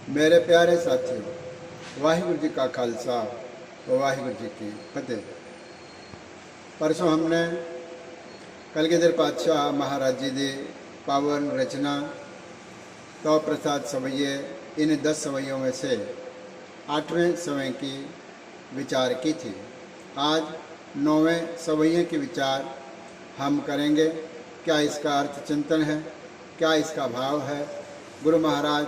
मेरे प्यारे साथियों, वाहिगुरु जी का खालसा वाहिगुरु जी की फतेह। परसों हमने कलगीधर पातशाह महाराज जी की पावन रचना तो प्रसाद सवैये, इन 10 सवैयों में से 8वें सवै की विचार की थी। आज 9वें सवैये की विचार हम करेंगे। क्या इसका अर्थ चिंतन है, क्या इसका भाव है, गुरु महाराज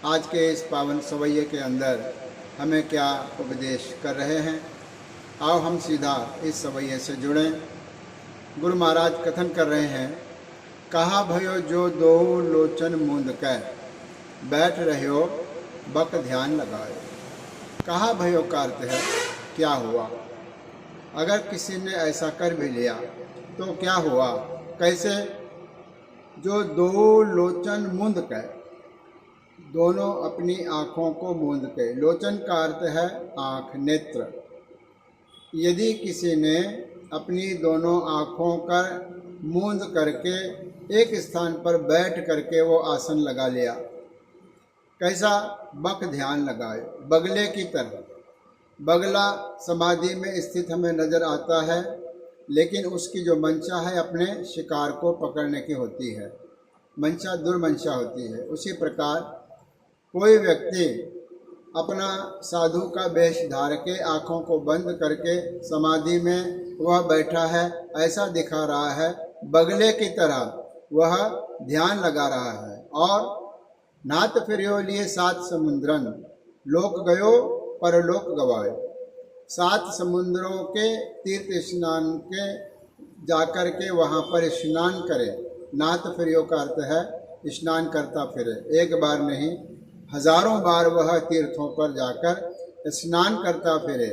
आज के इस पावन सवैये के अंदर हमें क्या उपदेश कर रहे हैं। आओ हम सीधा इस सवैये से जुड़ें। गुरु महाराज कथन कर रहे हैं, कहा भयो जो दो लोचन मूंद कर, बैठ रहे हो बक ध्यान लगाए। कहा भयो का अर्थ है क्या हुआ। अगर किसी ने ऐसा कर भी लिया तो क्या हुआ, कैसे। जो दो लोचन मूंद कर, दोनों अपनी आँखों को मूंद के, लोचन का अर्थ है आँख, नेत्र। यदि किसी ने अपनी दोनों आँखों का मूंद करके एक स्थान पर बैठ करके वो आसन लगा लिया, कैसा, बक ध्यान लगाए, बगले की तरह। बगला समाधि में स्थित हमें नजर आता है, लेकिन उसकी जो मंशा है अपने शिकार को पकड़ने की होती है, मंशा दुर्मंशा होती है। उसी प्रकार कोई व्यक्ति अपना साधु का वेश धार के आँखों को बंद करके समाधि में वह बैठा है, ऐसा दिखा रहा है, बगले की तरह वह ध्यान लगा रहा है। और नात फिर्यो लिए 7 समुद्रन, लोक गयो परलोक गवायो। 7 समुद्रों के तीर्थ स्नान के जाकर के वहाँ पर स्नान करे। नात फिर्यो का अर्थ है स्नान करता फिरे, एक बार नहीं हजारों बार वह तीर्थों पर जाकर स्नान करता फिरे।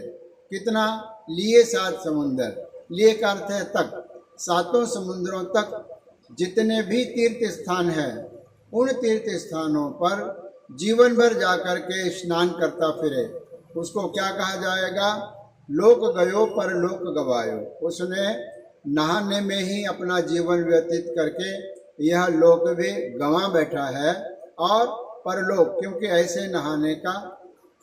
कितना लिए 7 समुंदर, लिए का अर्थ है तक, 7 समुद्रों तक जितने भी तीर्थ स्थान हैं उन तीर्थ स्थानों पर जीवन भर जाकर के स्नान करता फिरे। उसको क्या कहा जाएगा, लोक गयो पर लोक गवायो। उसने नहाने में ही अपना जीवन व्यतीत करके यह लोक भी गंवा बैठा है, और परलोक, क्योंकि ऐसे नहाने का,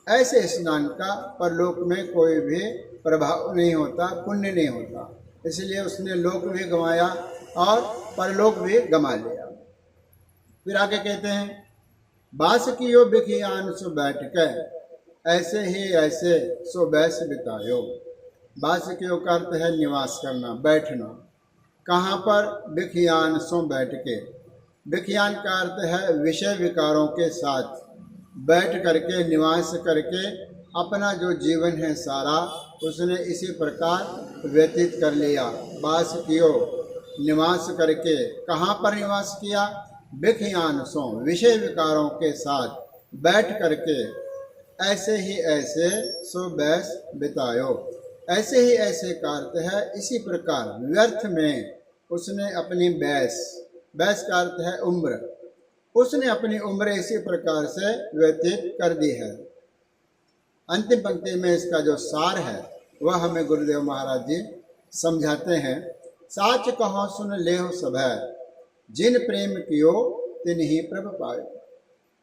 ऐसे स्नान का परलोक में कोई भी प्रभाव नहीं होता, पुण्य नहीं होता, इसलिए उसने लोक भी गंवाया और परलोक भी गंवा लिया। फिर आगे कहते हैं, बास कियो बिखियान सो बैठ कर, ऐसे ही ऐसे सो बैस बितायो। बास कियो का अर्थ है निवास करना, बैठना। कहाँ पर, बिखियान सो बैठ के। विज्ञान का अर्थ है विषय विकारों के साथ बैठ करके, निवास करके अपना जो जीवन है सारा उसने इसी प्रकार व्यतीत कर लिया। वास कियो, निवास करके। कहाँ पर निवास किया, विज्ञान सो, विषय विकारों के साथ बैठ करके। ऐसे ही ऐसे सो बैस बितायो, ऐसे ही ऐसे का अर्थ है इसी प्रकार व्यर्थ में उसने अपनी बैस का अर्थ है उम्र, उसने अपनी उम्र इसी प्रकार से व्यतीत कर दी है। अंतिम पंक्ति में इसका जो सार है वह हमें गुरुदेव महाराज जी समझाते हैं। साच कहो सुन लेहो सभै, जिन प्रेम कियो तिन ही प्रभ पायो।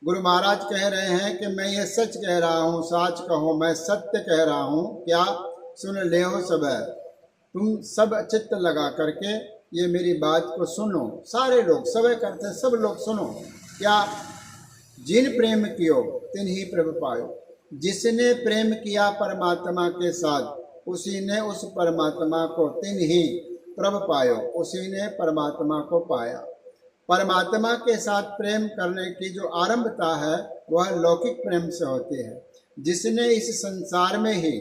गुरु महाराज कह रहे हैं कि मैं ये सच कह रहा हूँ, साच कहो, मैं सत्य कह रहा हूँ। क्या, सुन लेहो सभै, तुम सब चित्त लगा करके ये मेरी बात को सुनो। सारे लोग, सभी करते हैं, सब लोग सुनो। क्या, जिन प्रेम कियो तिन ही प्रभु पायो। जिसने प्रेम किया परमात्मा के साथ, उसी ने उस परमात्मा को, तिन ही प्रभु पायो, उसी ने परमात्मा को पाया। परमात्मा के साथ प्रेम करने की जो आरंभता है वह लौकिक प्रेम से होती है। जिसने इस संसार में ही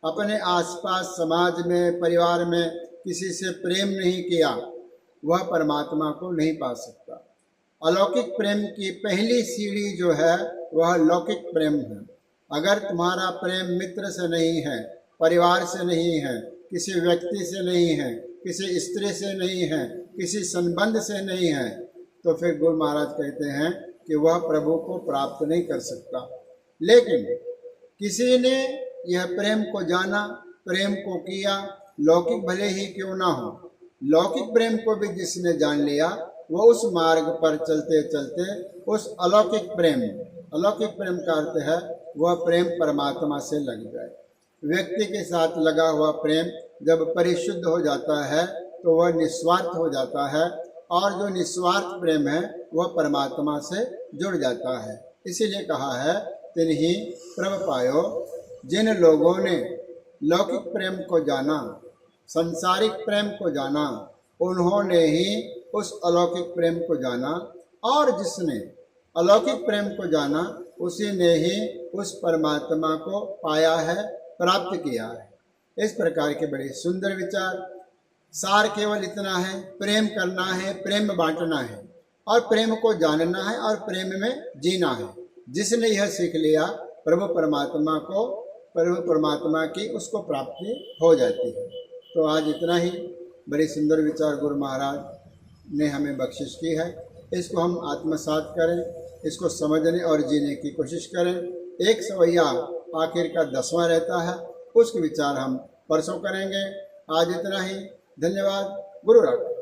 अपने आसपास, समाज में, परिवार में किसी से प्रेम नहीं किया वह परमात्मा को नहीं पा सकता। अलौकिक प्रेम की पहली सीढ़ी जो है वह लौकिक प्रेम है। अगर तुम्हारा प्रेम मित्र से नहीं है, परिवार से नहीं है, किसी व्यक्ति से नहीं है, किसी स्त्री से नहीं है, किसी संबंध से नहीं है, तो फिर गुरु महाराज कहते हैं कि वह प्रभु को प्राप्त नहीं कर सकता। लेकिन किसी ने यह प्रेम को जाना, प्रेम को किया, लौकिक भले ही क्यों ना हो, लौकिक प्रेम को भी जिसने जान लिया वो उस मार्ग पर चलते चलते उस अलौकिक प्रेम अलौकिक प्रेम का अर्थ है वह प्रेम परमात्मा से लग जाए। व्यक्ति के साथ लगा हुआ प्रेम जब परिशुद्ध हो जाता है तो वह निस्वार्थ हो जाता है, और जो निस्वार्थ प्रेम है वह परमात्मा से जुड़ जाता है। इसीलिए कहा है तिन्हीं प्रभ पायो, जिन लोगों ने लौकिक प्रेम को जाना, संसारिक प्रेम को जाना, उन्होंने ही उस अलौकिक प्रेम को जाना, और जिसने अलौकिक प्रेम को जाना उसी ने ही उस परमात्मा को पाया है, प्राप्त किया है। इस प्रकार के बड़े सुंदर विचार। सार केवल इतना है, प्रेम करना है, प्रेम बांटना है, और प्रेम को जानना है, और प्रेम में जीना है। जिसने यह सीख लिया प्रभु परमात्मा की उसको प्राप्ति हो जाती है। तो आज इतना ही। बड़ी सुंदर विचार गुरु महाराज ने हमें बख्शिश की है। इसको हम आत्मसात करें, इसको समझने और जीने की कोशिश करें। एक सवैया आखिर का 10वां रहता है, उसके विचार हम परसों करेंगे। आज इतना ही। धन्यवाद। गुरु राम।